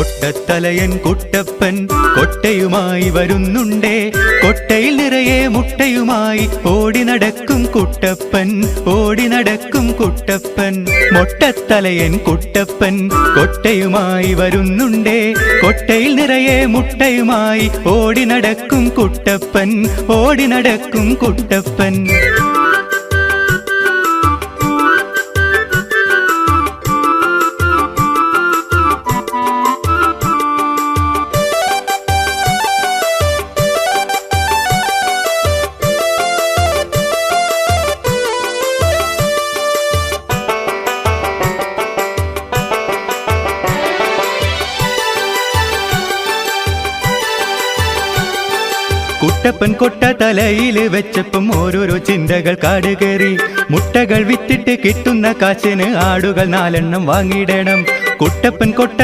കൊട്ടത്തലയൻ കുട്ടപ്പൻ കൊട്ടയുമായി വരുന്നുണ്ടേ. കൊട്ടയിൽ നിറയെ മുട്ടയുമായി ഓടി നടക്കും കുട്ടപ്പൻ, ഓടി നടക്കും കുട്ടപ്പൻ. മൊട്ടത്തലയൻ കുട്ടപ്പൻ കൊട്ടയുമായി വരുന്നുണ്ടേ. കൊട്ടയിൽ നിറയെ മുട്ടയുമായി ഓടി നടക്കും കുട്ടപ്പൻ, ഓടി നടക്കും കുട്ടപ്പൻ. കുട്ടപ്പൻ കൊട്ട തലയില് വെച്ചപ്പം ഓരോരോ ചിന്തകൾ കാടുകേറി. മുട്ടകൾ വിറ്റിട്ട് കിട്ടുന്ന കാശിന് ആടുകൾ 4 വാങ്ങിയിടണം. കുട്ടപ്പൻ കൊട്ട